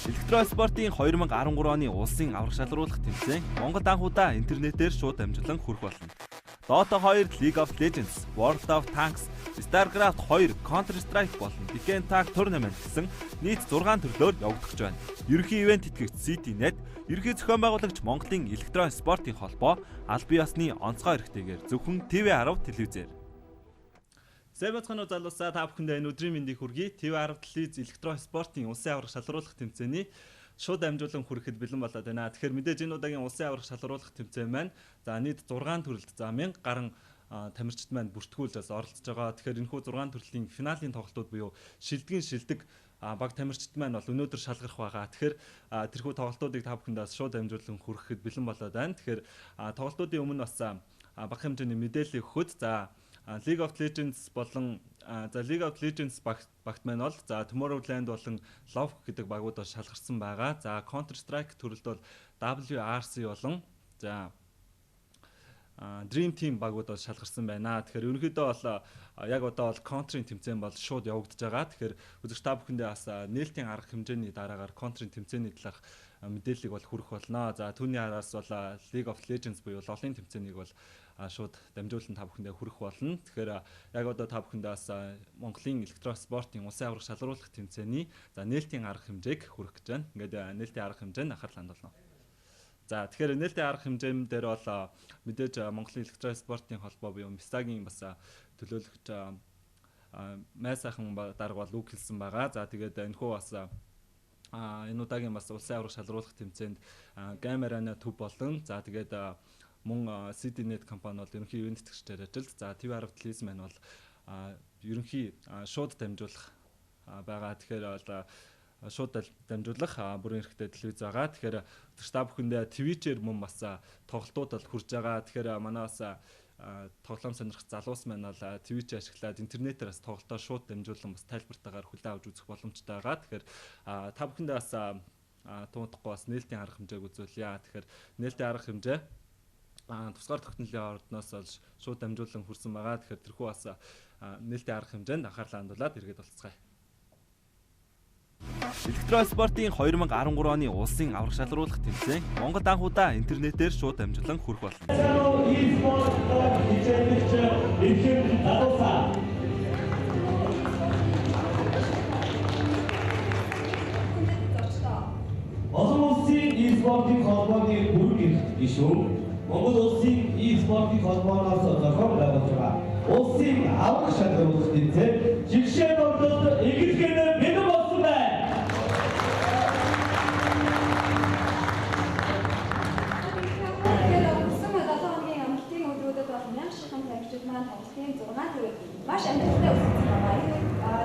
Электро спортын 2013 оны улсын аврах шалруулах тэмцээн Монгол анхудаа интернетээр шууд дамжуулан хүрэх болно. Dota 2, League of Legends, World of Tanks, StarCraft 2, Counter-Strike болон Tekken Tag Tournament гэсэн нийт 6 төрлөөр явагдаж байна. Ерөнхий ивент тэтгэгч CityNet, ерөнхий зохион байгуулагч Монголын электро-спортын холбоо аль бие усны онцгой эрхтэйгээр зөвхөн TV10 телевизээр. Сэбэцхан залуусаа та бүхэндээ энэ өдрийн мэндийг хүргэе. TV10 телевиз электро-спортын улсын аврах шалруулах тэмцээний шууд дамжуулан хүрэхэд бэлэн болоод байна. Тэгэхээр мэдээж энэ удаагийн улсын аврах шалруулах тэмцээн маань за нийт 6 төрөлд за 1000 гаруй тамирчид маань бүртгүүлж оролцож байгаа. Тэгэхээр энэхүү 6 төрлийн финалийн тоглолтууд буюу шилдэг баг тамирчид маань бол өнөөдөр шалгарх байгаа. Тэгэхээр тэрхүү тоглолтуудыг та бүхэндээ шууд дамжуулан хүрэхэд бэлэн болоод байна. Тэгэхээр тоглолтуудын өмнө бас бага хэмжээний мэдээлэл өгөхөд за League of Legends болон League of Legends багт маань бол за Tomorrowland болон Love гэдэг багуудаар шалгарсан байгаа. За Counter-Strike төрөлд бол WRC болон за Dream Team багуудаар шалгарсан байна. Тэгэхээр ерөнхийдөө бол яг одоо бол Counter-ийн тэмцээн бол шууд явагдаж байгаа. Тэгэхээр үзэгч та бүхэндээ бас нээлтийн арга хэмжээний дараагаар Counter-ийн тэмцээний талаарх мэдээллийг бол хүргэх болно. За түүний араас бол League of Legends буюу LoL-ийн тэмцээнийг бол шууд дамжуулан та бүхэндээ хүргэх болно. Тэгэхээр яг одоо та бүхэндээ бас Монголын электро-спортын улсын аврах шалруулах тэмцээний за нээлтийн арга хэмжээг хүргэх гэж байна. Ингээд нээлтийн арга хэмжээнд анхаарал хандуулна. За тэгэхээр нээлтийн арга хэмжээн дээр бол мэдээж Монголын электро-спортын холбоо буюу МИСАгийн бас төлөөлөгч Май сайхан дарга бол үг хэлсэн байгаа. За тэгээд энэхүү бас энэ удаагийн бас улсын аврах шалруулах тэмцээнд Game Arena төв болон за тэгээд мөн CityNet компани бол ерөнхий ивент тэтгэгчдээр ажилд. За TV10 телевиз маань бол ерөнхий шууд дамжуулах байгаа. Тэгэхээр бол шууд дамжуулах бүрэн эрхтэй телевиз байгаа. Тэгэхээр та бүхэндээ Twitch-ээр мөн бас тоглолтууд бол хүрж байгаа. Тэгэхээр манай бас тоглоом сонирхох залуус маань бол Twitch ашиглаад интернетээр бас тоглолтоо шууд дамжуулан бас тайлбартаагаар хүлээн авч үзэх боломжтой байгаа. Тэгэхээр та бүхэндээ бас туудахгүй бас нээлтийн арга хэмжээг үзүүлье. Тэгэхээр нээлтийн арга хэмжээ тусгаар тогтнолын ордноос бол шууд дамжуулан хүрсэн байгаа. Тэгэхээр тэрхүү бас нээлтийн арга хэмжээнд анхаарлаа хандуулаад иргэд болцгаая. Электро-спортын 2013 оны улсын аврах шалруулах тэмцээн Монгол анхудаа интернетээр шууд дамжуулан хүрэх болно. Олон улсын e-спортын холбооны бүрэн эрх гишүүн Монгол улсын e-спортын холбооноос зохион байгуулж байгаа улсын аврах шалруулах тэмцээн жигшээ бодлолд эхлэхэд бэлэн болсон байна. Маш амжилттай үсгсэн байгаа. Энэ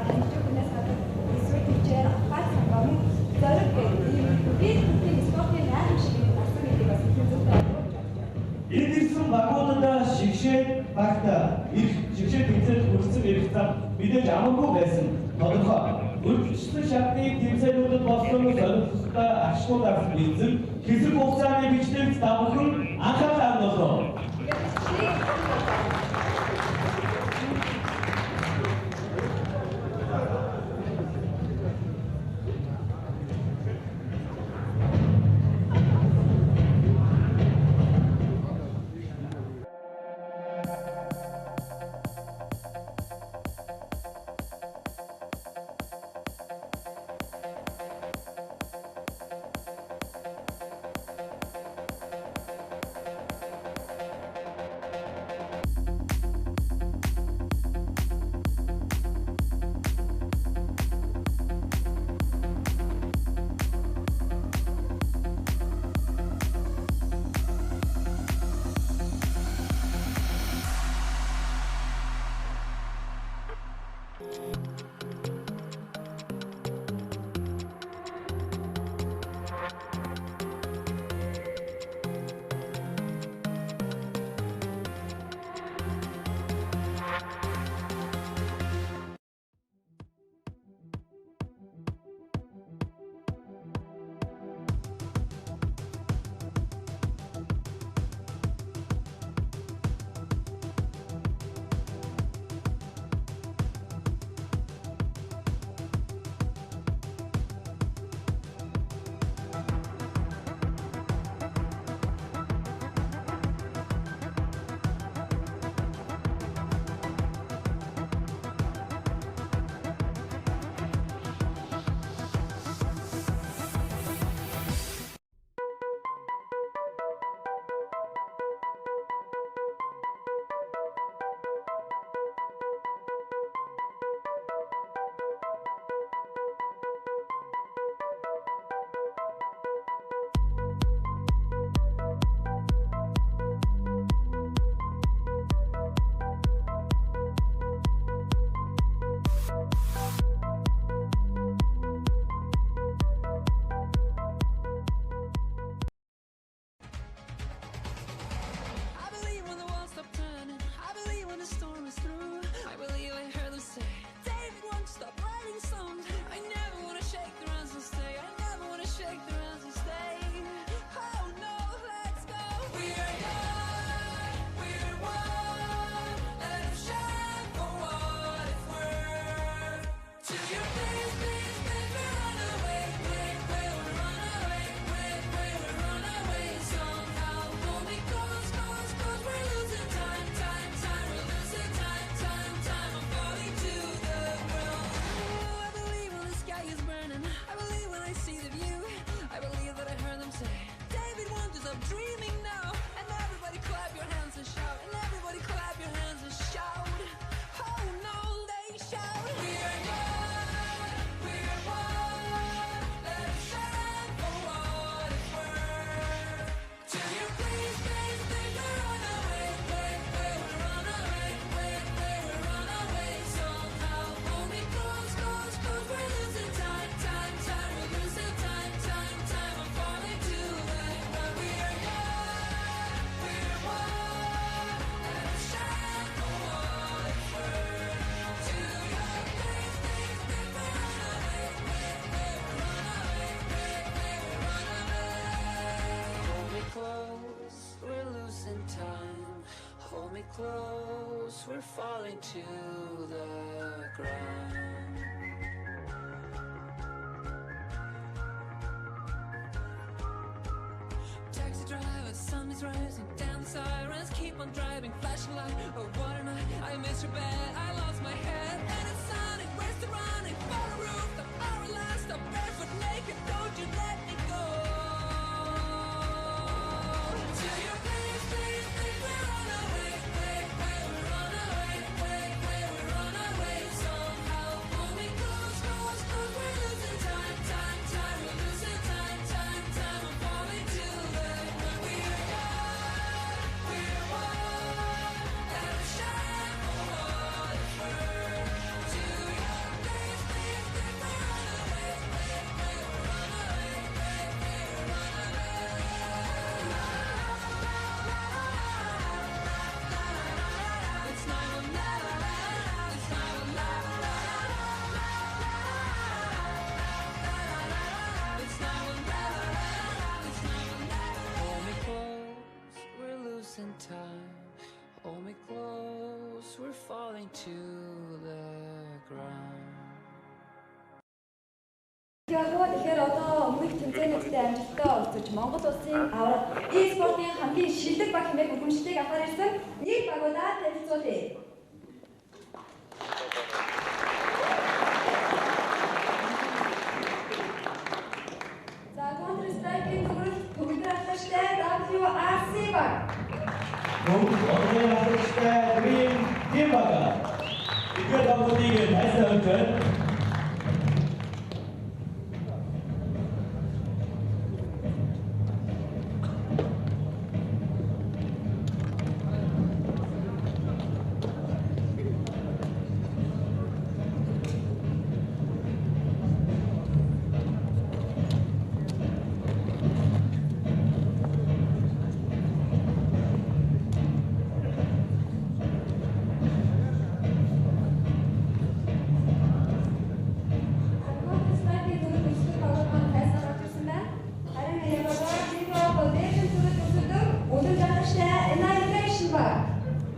танилцуулгаас гадна эсвэл төвчээр ахад сангааны зориг гэдэг спортын найрамд шиг болсон гэдэг бас их зөв байна. Энэ ирсэн багуудаа шигшээ багта их шигшээ тэмцээнд хүрсэн эрх зам мэдээж амаргүй байсан. Тодорхой. Өргөжлөлт шатны тэмцээнүүдэд болсон зорилготой ашигуд авсан эзэн хэсэг хугацааны бичлэгт давхан анхаарал хандуулсан. close, we're falling to the ground. Taxi driver, sun is rising, down the sirens keep on driving, flashing light. Oh, what a night! I missed your bed, I lost my head, and it's sunny. Where's the running? For the roof, the hour last, I'm barefoot naked. Don't you let me go. To your place, place, place, we run away, way, way, we run away, way, way, we run away. Somehow pull me close, close, close. We're losing time, time, time. We're losing time, time, time. I'm falling to the ground. We're one, we're one. Gotta shine for what it's worth. To your place, place, place, we run away, way, way, we run away, way, way, we run away. It's 9/11. It's 9/11. It's 9/11. It's 9/11. Hold me close, we're losing time. Hold me close, we're falling to the ground. Тэгэхээр одоо өмнөх тэмцээнүүдтэй амжилттай олцож Монгол улсын аврал e-спортын хамгийн шилдэг баг хэмээх өгөмжлөлийг авахар ирсэн нэг багуудаа танилцуулъя. За Counter Strike-ийн төгөлдөр ахлаштай WRC баг. Одоогийн ахлагчтай Dream Team бага. Ихээр багуудыг тайлбарлаж байна.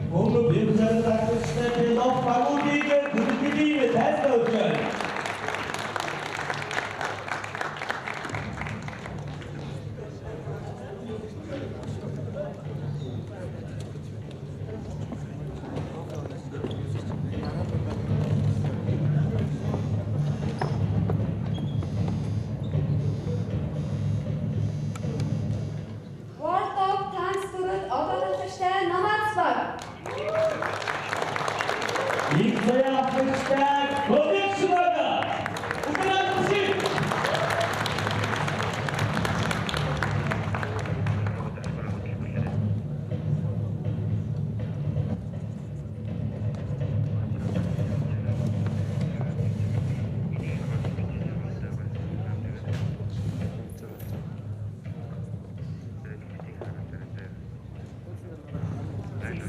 Мөнгө бивзэн тагчтай нов багуудыг бүртгэлийн тайлбарлаж байна. World of Tanks төрөд одоо ахлаштай Намац баг. Их заяа ахлагчтай Codex бага. Угнаач.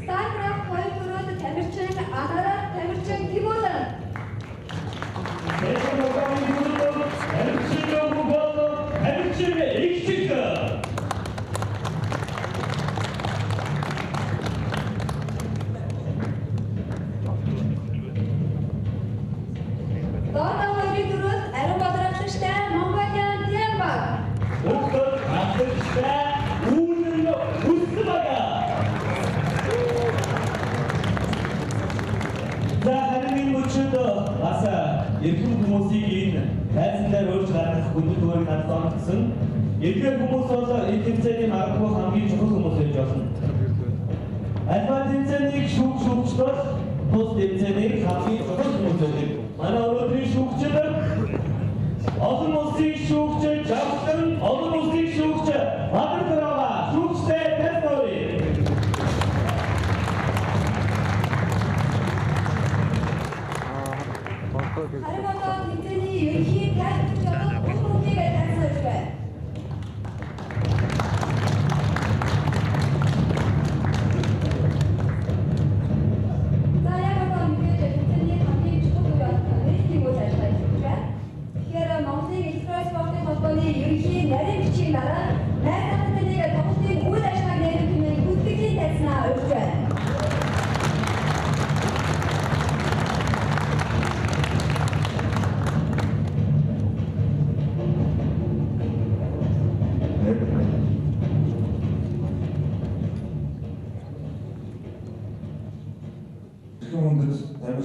StarCraft 2 төрөд тамирчин Анарат тамирчин Тимулан. Эцэг багийн бүрдөө амжилттай бүгд амжилттай ихчиг. Дорна хоёрын төрөд Ариун Бодрагчтай Монголиан Тэм баг. Бүгд ахлагчтай үүнэн үс бага. За харин мөчөд бас эрхэм хүмүүсийг энэ тайлбарлаар өөрч гаргах хүндэт өөрийг хадгалсан. Эдгээр хүмүүс бол энэ тэмцээний магадгүй хамгийн чухал хүмүүс байж болно. Альва тэмцээнийг шүүгч бол тус тэмцээний хамгийн чухал хүмүүс байдаг. Манай өнөөдрийн шүүгчид олон улсын шүүгч, жавхан олон улсын шүүгч Бадар Тарава шүүгчтэй тайлбарлая. Харин одоо тэмцээний ерөнхий тайлбарч одоо бүгдийг танилцуулж байна. За яг одоо ингээд тэмцээний хамгийн чухал үе болсон нэг үйл ажиллагаа хийж байна. Тэгэхээр Монголын электроник спортын холбооны ерөнхий нарийн бичгийн дараа найз нөхдөд нэг тоглолтын үйл ажиллагааг нэрвэх хэмээн гүйцэтгэлийн тавьснаа өгч байна. За яг одоо тэмцээний ерөнхий тайлбарч одоо бүгдийг танилцуулж байна.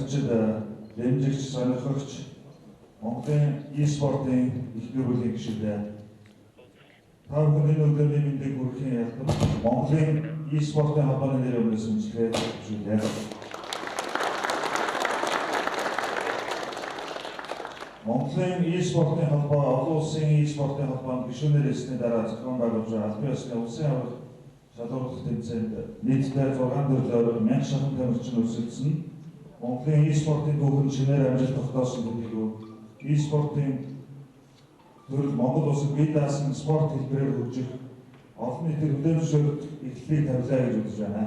ялагчид дэмжигч сонирхогч Монголын e-спортын их гэр бүлийн гишүүдээ та бүхний өглөөний мэндийг хүргэхийн ялдам Монголын e-спортын холбооны нэр өмнөөс үнэлгээ зөвшөөрлөө. Монголын e-спортын холбоо олон улсын e-спортын холбоонд гишүүнээр ирсний дараа зохион байгуулж байгаа албан ёсны улсын аврах шалгуурлах тэмцээнд нийтдээ 6 төрлөөр 1000 шахан тамирчин өрсөлдсөн. Монголын e-спортын түүхэн шинээр амжилт тогтоосон гэдгийг e-спортын төрөл Монгол улсад бие даасан спорт хэлбэрээр хөгжих олон нийтийн хүлээмжшөөрөлт эхлэлийг тавилаа гэж үзэж байна.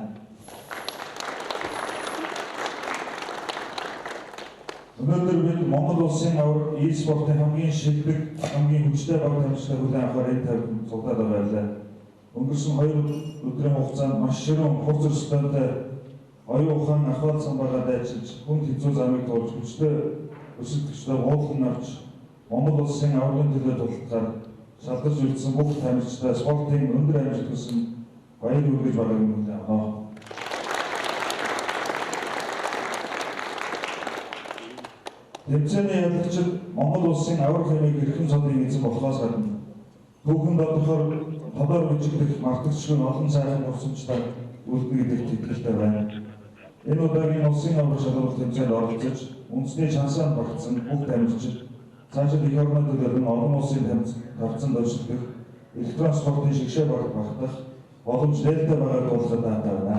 Өнөөдөр бид Монгол улсын аврах e-спортын хамгийн шилдэг, хамгийн хүчтэй баг тамирчдыг хүлээн авахар энэ тавиланд цуглаад байлаа. Өнгөрсөн 2 өдрийн хугацаанд маш ширүүн хурц өрсөлдөөнтэй оюун ухаан ахвал самбаагаад ажиллаж хүн хэцүү замыг туулж хүчтэй өсөлтөгчдөө уулан авч Монгол улсын аврагын төлөө тултгаар шалгаж үлдсэн бүх тамирчдаа спортын өндөр амжилт хүсэн баяр хүргэж байгааг хүлээн авах. Тэмцээний явагчид Монгол улсын аврах хэмээх хэрхэн цодын эзэн болохоос гадна түүхэн тодор үжиглэх мартагчгүй олон сайхан урсамжтай үлдэнэ гэдэгт итгэлтэй байна. Энэ удаагийн улсын аврах шалгуулах тэмцээнд оролцож үндэсний шансаанд багтсан бүх тамирчид цаашид их орны төлөөлөн олон улсын тавцанд өршөлдөх электрон спортын шигшээ багтах боломж нээлттэй байгааг дуулахад даатаа байна.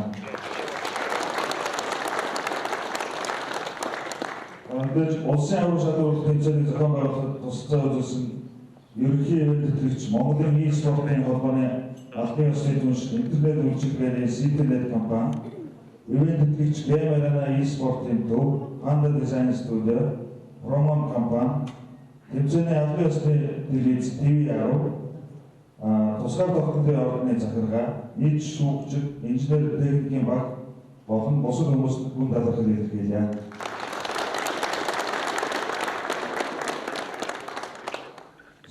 Андаж улсын аврах шалгуулах тэмцээний зохион байгуулахад тусалцаа үзүүлсэн ерөнхий ивент тэтгэгч Монголын e-спортын холбооны албан ёсны түнш интернет үйлчилгээний Citynet компани, ивент тэтгэгч Game Arena e-спортын төв, Panda Design Studio, Promon компани, тэмцээний албан ёсны телевиз TV10, тусгаар тогтнолын орны захиргаа, нийт шүүгчид, инженер техникийн баг болон бусад хүмүүст гүн талархал илэрхийлье.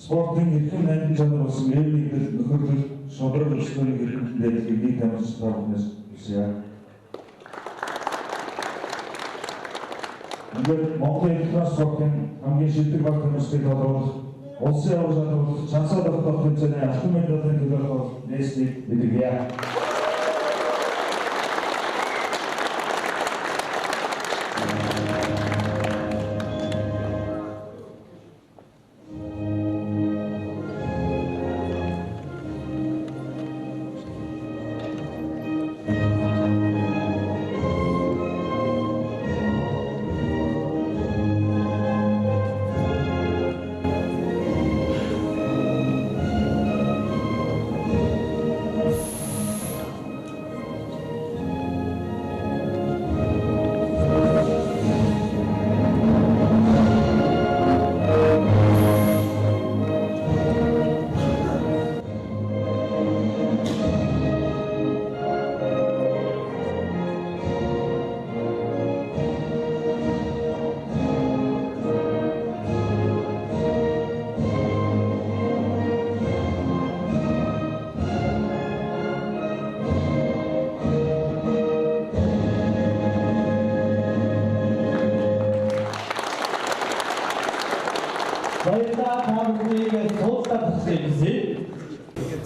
Спортын хэрхэн найдаж чанар болсон эвлэгдэл нөхөрлөл шудраг өсөлтөний хэрхэн дэлхийг нэг тамирч тавхнаас хүсье. Ингээд Монголын электрон спортын хамгийн шилдэг баг тамирчдыг тодорхойлох улсын аврах шалгуулах шансаа тогтоох тэмцээний алтан медалийн төлөөлөх нээсийг илэрхийлье.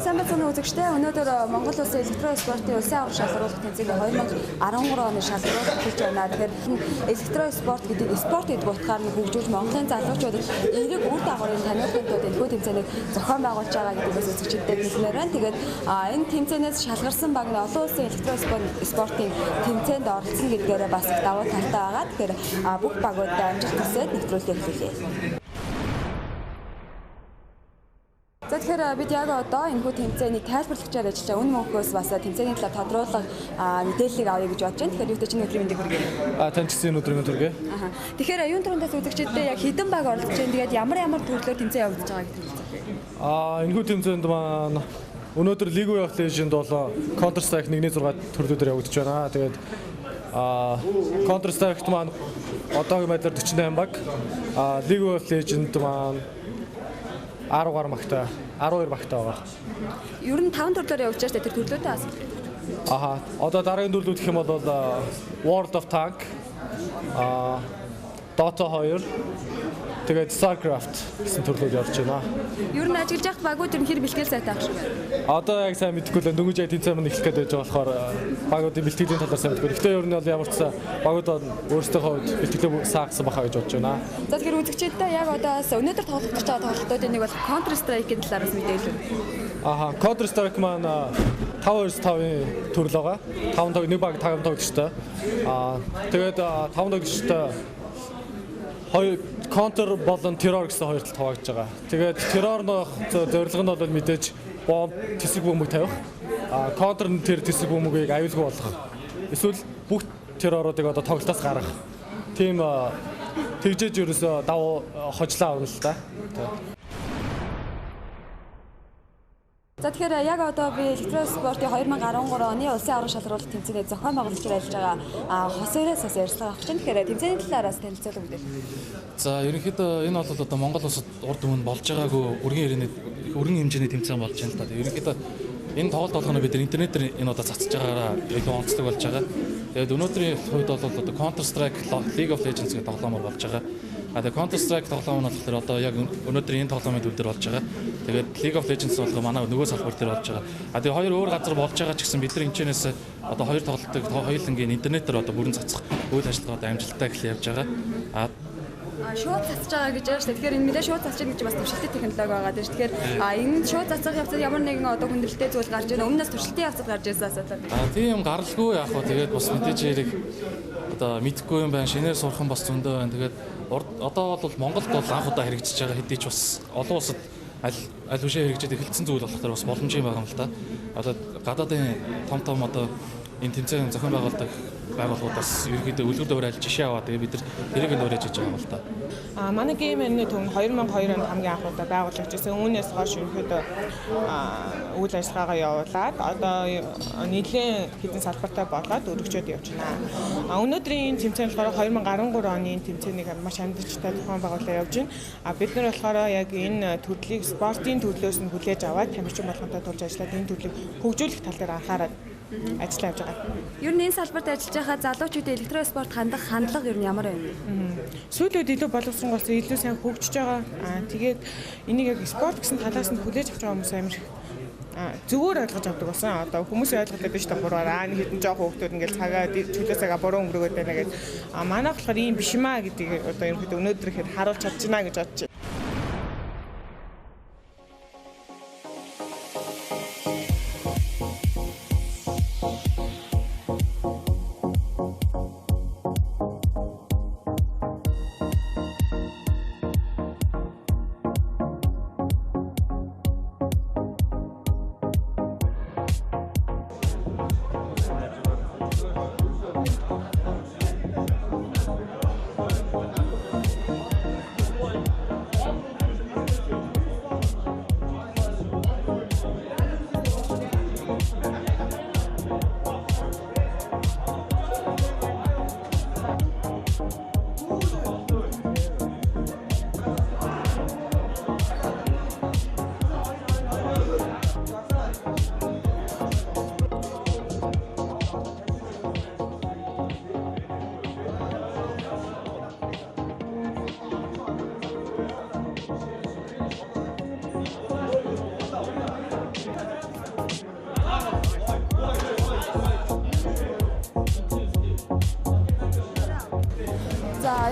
Самбацны үзэгчтэй өнөөдөр Монгол улсын электрон спортын улсын аврах шалгуулах тэмцээний 2013 оны шалгуулалт хийж байна. Тэгэхээр электрон спорт гэдэг спорт гэдэг утгаар нь хөгжүүлж Монголын залуучуудад эерэг үр дагаврын таниулахын тулд энэхүү тэмцээнийг зохион байгуулж байгаа гэдгээс үзэгчдэд хэлмээр байна. Тэгээд энэ тэмцээнээс шалгарсан баг нь олон улсын электрон спортын тэмцээнд оролцсон гэдгээр бас их давуу талтай байгаа. Тэгэхээр бүх багуудад амжилт хүсье нэвтрүүлгийг эхлүүлье. Тэгэхээр бид яг одоо энэхүү тэмцээний тайлбарлагчаар ажиллаж байгаа үн мөнхөөс бас тэмцээний талаар тодруулга мэдээллийг авъя гэж бодож байна. Тэгэхээр юу ч чинь өдрийн мэндийг хүргэе. Тань ч гэсэн өдрийн мэнд хүргэе. Тэгэхээр юун төрөндөөс үзэгчдэд яг хэдэн баг оролцож байна. Тэгээд ямар төрлөөр тэмцээн явагдаж байгаа гэдэг нь. Энэхүү тэмцээнд маань өнөөдөр League of Legends бол Counter Strike 1.6 төрлөөр явагдаж байна. Тэгээд Counter Strike маань одоогийн байдлаар 48 баг. League of Legends маань 10 гаруй багтай 12 багтай байгаа. Ер нь 5 төрлөөр явуулж байгаа тэр төрлөөтэй бас. Одоо дараагийн төрлүүд гэх юм бол World of Tank, Dota 2, тэгээд StarCraft гэсэн төрлүүд явж байна. Ер нь ажиглаж явах багууд ер нь хэр бэлтгэл сайтай ах шиг байна. Одоо яг сайн мэдэхгүй л дөнгөж яг тэмцээн мань эхлэх гээд байж байгаа болохоор багуудын бэлтгэлийн талаар сайн мэдэхгүй. Гэхдээ ер нь бол ямар ч сан багууд өөрсдөө хувьд бэлтгэлээ саагсан бахаа гэж бодож байна. За тэгэхээр үзэгчдээ яг одоо өнөөдөр тоглох гэж байгаа тоглолтуудын нэг бол Counter Strike-ийн талаараас мэдээлэл. Counter Strike маань 5-5-ийн төрөл байгаа. 5 нэг баг 5 тоглогчтой. Тэгээд 5 тоглогчтой хоёр Counter болон Terror гэсэн хоёр тал хуваагдж байгаа. Тэгээд Terror зорилго нь бол мэдээж бомб тэсэг бөмбөг тавих. Counter-ын тэр тэсэг бөмбөгийг аюулгүй болгох. Эсвэл бүх Terror-уудыг одоо тоглолтоос гаргах. Тийм тэгжээж ерөөсөө давуу хожлоо авна л да. За тэгэхээр яг одоо би Электроспортын 2013 оны улсын аврах шалралт тэмцээний зохион байгуулагч ажиллаж байгаа Хосоороос ярилцлага авах чинь. Тэгэхээр тэмцээний талаараас танилцуулга өгдөө. За ерөнхийдөө энэ бол одоо Монгол улсад урд өмнө болж байгаагүй өргөн хэмжээний тэмцээн болж байна л да. Ерөнхийдөө энэ тоглолт болгоно бид интернетээр энэ одоо цацж байгаагаараа илүү онцлог болж байгаа. Тэгээд өнөөдрийн хувьд бол одоо Counter Strike League of Legends гэх тоглоомор болж байгаа. Тэгээд Counter Strike тоглоом нь болохоор одоо яг өнөөдөр энэ тоглоомын төв дээр болж байгаа. Тэгээд League of Legends бол манай нөгөө салбар дээр болж байгаа. Тэгээд хоёр өөр газар болж байгаа ч гэсэн бид нар энэчнээс одоо хоёр тоглолтыг хоёулангийн интернетээр одоо бүрэн цацах үйл ажиллагаа одоо амжилттай эхлэж явж байгаа. Шууд цацж байгаа гэж байна шүү дээ. Тэгэхээр энэ мэдээ шууд цацж байгаа гэж бас туршилтын технологи байгаа дээ. Тэгэхээр энэ шууд цацах явцад ямар нэгэн одоо хүндрэлтэй зүйл гарч ирнэ. Өмнөөс туршилтын явцад гарч ирсэн асуудал. Тийм гаралгүй яг хөө тэгээд бас мэдээж хэрэг одоо мэдхгүй юм байна. Шинээр сурах нь бас зөндөө байна. Тэгээд одоо бол Монголд бол анх удаа хэрэгжиж байгаа хэдий ч бас олон улсад аль үшээ хэрэгжиж эхэлсэн зүйл болохоор бас боломж юм байгаа юм л да. Одоо гадаадын том одоо энэ тэмцээн зохион байгуулдаг байгууллагуудаас ерөнхийдөө үлгэр дуурайл жишээ аваад тэгээд бид нар тэрийг нь өөрөж хийж байгаа юм л да. Манай геймерний төв 2002 онд хамгийн анх удаа байгуулагдсан. Үүнээс хойш ерөнхийдөө үйл ажиллагаагаа явуулаад одоо нийлэн хэдэн салбартай болоод өргөжөөд явж байна. Өнөөдрийн тэмцээн болохоор 2013 оны тэмцээнийг маш амжилттай зохион байгуулаад явж байна. Бид нар болохоор яг энэ төрлийг спортын төрлөөс нь хүлээж аваад тамирчин болгонтой тулж ажиллаад энэ төрлийг хөгжүүлэх тал дээр анхаарал ажиллаж явж байгаа. Ер нь энэ салбарт ажиллаж байгаа залуучуудын электроспорт хандах хандлага ер нь ямар байна? Сүүлүүд илүү боловсронгоос илүү сайн хөгжиж байгаа. Тэгээд энийг яг спорт гэсэн талаас нь хүлээж авч байгаа хүмүүс амир зүгээр ойлгож авдаг болсон. Одоо хүмүүс ойлгоод байдаг шүү дээ. Бураараа нэг хэдэн жоох хүүхдүүд ингээл цагаа чөлөө цагаа буруу өнгөрөөд байна гэдэг. Манайх болохоор ийм биш юм аа гэдгийг одоо ерөнхийдөө өнөөдөр ихэд харуулж чадж байна гэж бодож байна.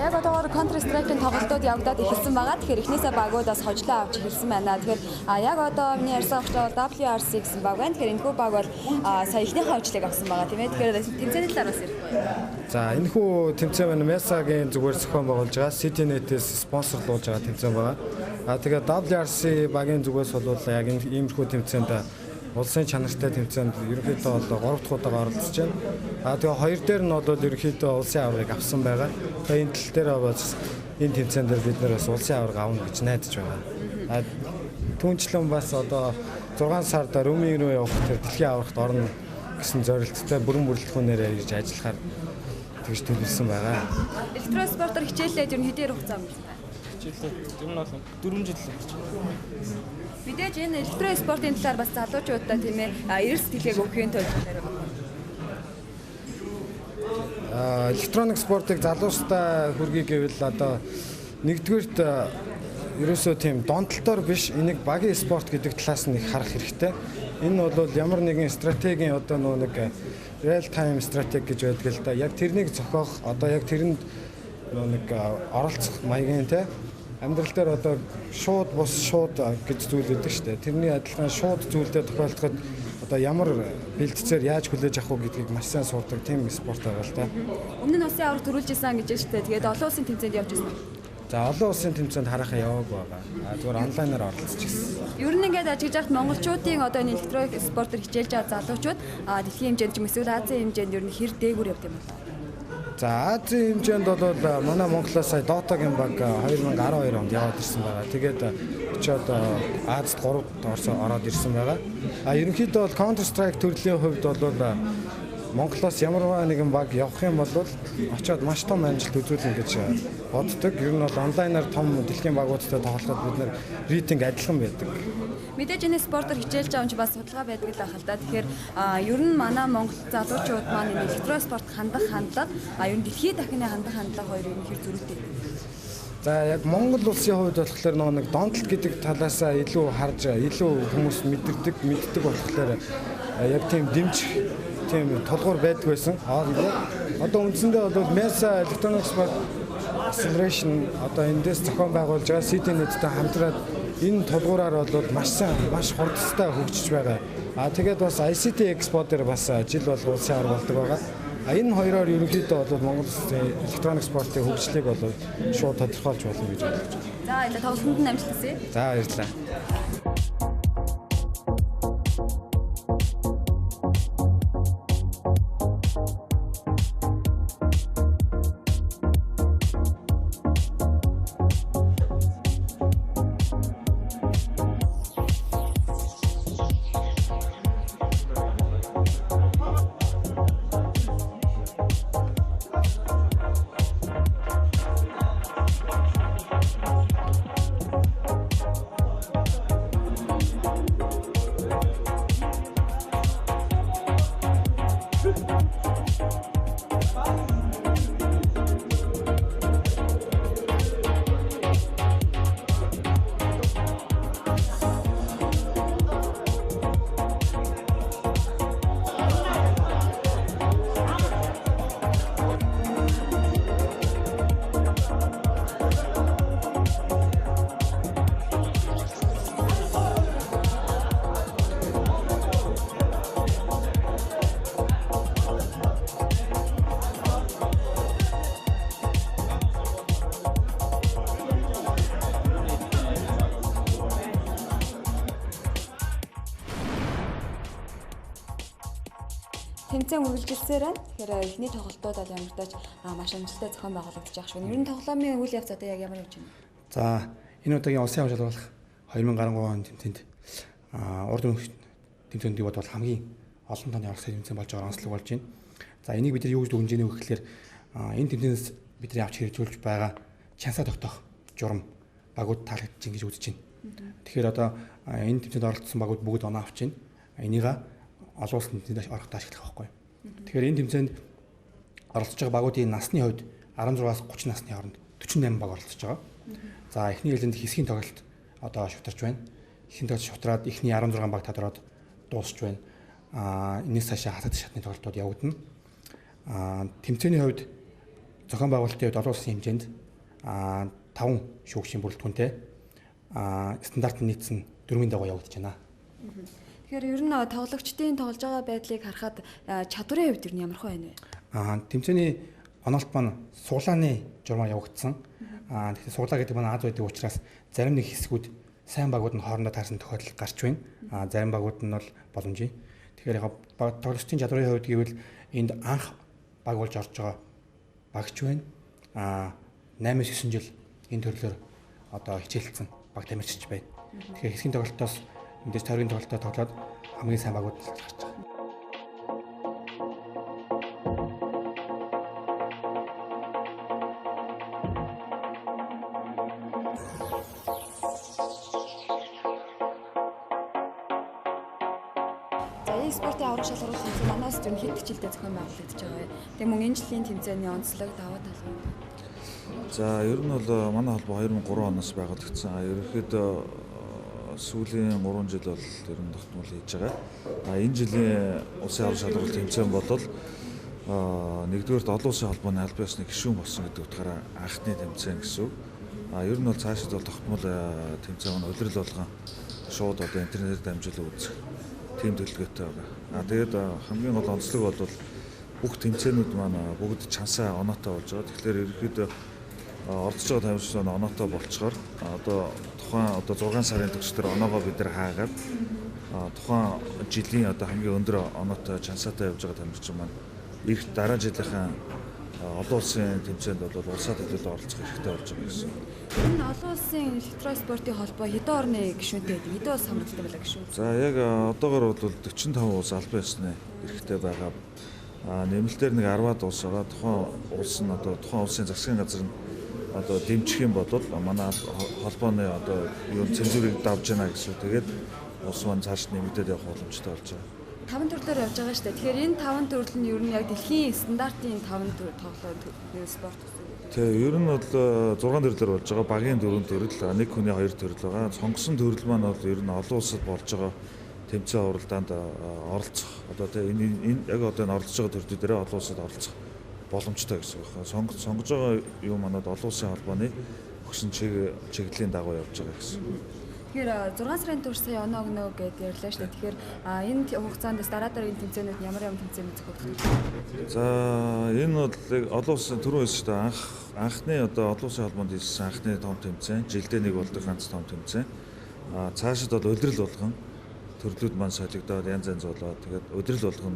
Яг одоогоор Counter Strike-ийн тоглолтууд явагдаад эхэлсэн байгаа. Тэгэхээр эхнээсээ багуудаас хожлоо авч эхэлсэн байна. Тэгэхээр яг одоо миний ярьсан учраас WRC гэсэн баг байна. Тэгэхээр энэхүү баг бол сая эхнийхээ хожлыг авсан байгаа тийм ээ. Тэгэхээр тэмцээний талаараас ярих байна. За энэхүү тэмцээн маань Mesa-гийн зүгээр зохион байгуулж байгаа CityNet-ээс спонсорлуулж байгаа тэмцээн байгаа. Тэгээд WRC багийн зүгээс бол яг иймэрхүү тэмцээнд улсын чанартай тэмцээнд ерөнхийдөө бол 3 дахь удаа оролцож байна. Тэгээ хоёр дээр нь бол ерөнхийдөө улсын аваргыг авсан байгаа. Тэгээ энэ тал дээр бас энэ тэмцээн дээр бид нэр бас улсын аварга авна гэж найдаж байгаа. Түүнчлэн бас одоо 6 сард Румын руу явах тэр дэлхийн аврагт орно гэсэн зорилттой бүрэн бүрэлдэхүүнээр ирж ажиллахаар тэгж төлөвлөсөн байгаа. Электроспортоор хичээлээд ер нь хэдийн хугацаа өнгөрсөн байна? Хичээлээ ер нь бол 4 жил болж байна. Мэдээж энэ электроспортын талаар бас залуучуудаа тийм ээ эрс тэлхийг өгөхийн тулд электроник спортыг залуустай хүргэе гэвэл одоо нэгдүгээрт ерөөсөө тийм донтолтоор биш энийг багийн спорт гэдэг талаас нь их харах хэрэгтэй. Энэ бол ямар нэгэн стратегийн одоо нэг real time стратеги гэж байдаг л да. Яг тэрнийг зохиох одоо яг тэрэнд нэг оролцох маягийн те амьдрал дээр одоо шууд бус шууд гэж зүйл өгдөг шүү дээ. Тэрний адилхан шууд зүйлдээ тохиолдоход одоо ямар бэлтцээр яаж хүлээж авах вэ гэдгийг маш сайн сурдаг тийм спорт байгаа л да. Өмнө нь улсын авраг төрүүлж исэн гэж байна шүү дээ. Тэгээд олон улсын тэмцээнд явж исэн. За олон улсын тэмцээнд харахаа яваагүй байгаа. Зүгээр онлайнаар оролцож ирсэн. Ер нь ингээд ажиж яхад монголчуудын одоо энэ электроник спортоор хичээлж байгаа залуучууд дэлхийн хэмжээнд ч юм эсвэл Азийн хэмжээнд ер нь хэр дээгүүр явд юм бол. За Азийн хэмжээнд бол манай Монголоос сая Дотагийн баг 2012 онд яваад ирсэн байгаа. Тэгээд очиод Азид 3-д ороод ирсэн байгаа. Ерөнхийдөө бол Counter Strike төрлийн хувьд бол Монголоос ямарваа нэгэн баг явах юм бол очиод маш том амжилт үзүүлнэ гэж боддог. Ер нь бол онлайнаар том дэлхийн багуудтай тоглоход бид нэр рейтинг адилхан байдаг. Мэдээж энэ спортоор хичээлж байгаа юм чи бас судалгаа байдаг л байх л да. Тэгэхээр ер нь манай монгол залуучууд маань энэ электро спорт хандлага ер нь дэлхийн дахины хандлага хоёр ер нь хэр зөрүүтэй. За яг Монгол улсын хувьд болохоор нэг донтолт гэдэг талаасаа илүү харж илүү хүмүүс мэддэг болохоор яг тийм дэмжих тийм толгуур байдаг байсан. Одоо үндсэндээ бол MESA Electronic Sport Acceleration одоо эндээс зохион байгуулж байгаа CDNet-тэй хамтраад энэ толгуураар бол маш хурдтай хөгжиж байгаа. Тэгээд бас ICT Expo дээр бас жил болго улсын авраг болдог байгаа. Энэ хоёроор ерөнхийдөө бол Монгол улсын электроник спортын хөгжлийг бол шууд тодорхойлж болно гэж бодож байна. За энэ тоглолтод нь амжилт хүсье. За баярлалаа. Тэмцээн үргэлжилсээр байна. Тэгэхээр эхний тоглолтууд бол ямар ч тач маш амжилттай зохион байгуулагдаж байгаа шүү. Ер нь тоглоомын үйл явц одоо яг ямар явж байна? За энэ удаагийн улсын аврал болох 2013 оны тэмцээнд урд өмнөх тэмцээндүүд бол хамгийн олон тооны аврагтай тэмцээн болж байгаа онцлог болж байна. За энийг бид нар юу гэж дүгнэж ийнэ вэ гэхээр энэ тэмцээнээс бидний авч хэрэгжүүлж байгаа чансаа тогтоох журам багууд таалагдж ингэж үзэж байна. Тэгэхээр одоо энэ тэмцээнд оролцсон багууд бүгд оноо авч байна. Энийг олон улсын тэмцээнд орохдоо ашиглах байхгүй. Тэгэхээр энэ тэмцээнд оролцож байгаа багуудын насны хувьд 16-аас 30 насны хооронд 48 баг оролцож байгаа. За эхний ээлжинд хэсгийн тоглолт одоо шударч байна. Хэсгийн тоглолт шутраад эхний 16 баг тодороод дуусч байна. Энэс цаашаа хатад шатны тоглолтууд явагдана. Тэмцээний хувьд зохион байгуулалтын хувьд олон улсын хэмжээнд 5 шүүгчийн бүрэлдэхүүнтэй стандарт нийцсэн 4-ийн дагуу явагдаж байна. Тэгэхээр ер нь тоглогчдын тоглож байгаа байдлыг харахад чадварын хувьд ер нь ямар хөө байна вэ? Тэмцээний онолт маань суглааны журмаар явагдсан. Тэгэхээр суглаа гэдэг маань Аз байдаг учраас зарим нэг хэсгүүд сайн багууд нь хоорондоо таарсан тохиолдол гарч байна. Зарим багууд нь бол боломжтой. Тэгэхээр яг тоглогчдын чадварын хувьд гэвэл энд анх баг болж орж байгаа багч байна. 8-9 жил энэ төрлөөр одоо хичээлсэн баг тамирчиж байна. Тэгэхээр хэсгийн тоглолтоос мэдээж тойргийн тоглолтоо тоглоод хамгийн сайн багууд л гарч байгаа. За e-спортын аврах шалгаруулах тэмцээн манаас зөв хэд жилдээ зохион байгуулагдаж байгаа вэ? Тэгээ мөн энэ жилийн тэмцээний онцлог даваа тал. За ер нь бол манай холбоо 2003 оноос байгуулагдсан. Ерөнхийдөө сүүлийн 3 жил бол ер нь тогтмол хийж байгаа. Энэ жилийн улсын аврах шалгаруулах тэмцээн бол нэгдүгээрт олон улсын холбооны аль биесны гишүүн болсон гэдэг утгаараа анхны тэмцээн гэсэн үг. Ер нь бол цаашид бол тогтмол тэмцээн улирал болгон шууд одоо интернетээр дамжуулан үзэх тийм төлөвлөгөөтэй байгаа. Тэгээд хамгийн гол онцлог бол бүх тэмцээнүүд маань бүгд чансаа оноотой болж байгаа. Тэгэхээр ерөнхийдөө ордож байгаа тамирчид оноотой болцохоор тухайн 6 сарын төгс дээр оноогоо бид нар хаагаад тухайн жилийн хамгийн өндөр оноотой чансаатай явж байгаа тамирчин маань их дараа жилийнхэн олон улсын тэмцээнд бол улсад хөдөлгөөнд оролцох хэрэгтэй болж байгаа гэсэн. Энэ олон улсын электоспортын холбоо хэдэн орны гишүүнтэй байдаг? Хэдэн улс хамрагддаг байлаа гишүүн? За яг одоогоор бол 45 улс аль биесны эрхтэй байгаа. Нэмэлтээр нэг 10-аад улс байгаа. Тухайн улс нь тухайн улсын засгийн газар нь дэмжих юм бол манай холбооны юу цензурыг давж байна гэсэн. Тэгээд улс маань цааш нэмэгдээд явах боломжтой болж байгаа. 5 төрлөөр явж байгаа шүү дээ. Тэгэхээр энэ 5 төрөл нь ер нь яг дэлхийн стандартын 5 тоглоом спорт гэсэн. Тэгээ ер нь бол 6 төрлөөр болж байгаа. Багийн 4 төрөл, нэг хүний 2 төрөл байгаа. Сонгосон төрөл маань бол ер нь олон улсад болж байгаа тэмцээн уралдаанд оролцох. Тэгээ энэ яг энэ оролцож байгаа төрлүүдээр олон улсад оролцох боломжтой гэсэн үг байна. Сонгож байгаа юм манад олон улсын холбооны өгсөн чиглэлийн дагуу явж байгаа гэсэн. Тэгэхээр 6 сарын турш сая оноо өгнө гэдээ ярьлаа шүү дээ. Тэгэхээр энэ хугацаанд дараа дараагийн тэмцээнүүд ямар тэмцээнүүд зохиогдох вэ? За энэ бол олон улсын түрүү хэлсэн шүү дээ. Анхны олон улсын холбоонд хийсэн анхны том тэмцээн, жилдээ нэг болдог ганц том тэмцээн. Цаашид бол улирал болгон төрлүүд маань солигдоод янз янз болоод тэгээд улирал болгон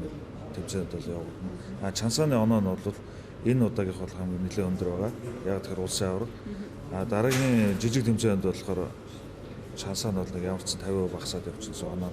тэмцээнд бол явагдана. Чансааны оноо нь бол энэ удаагийнх бол хамгийн нэлээд өндөр байгаа. Яг тэгэхээр улсын авраг. Дараагийн жижиг тэмцээнд болохоор чансаа нь бол нэг ямар ч 50% багасаад явчихсан оноо.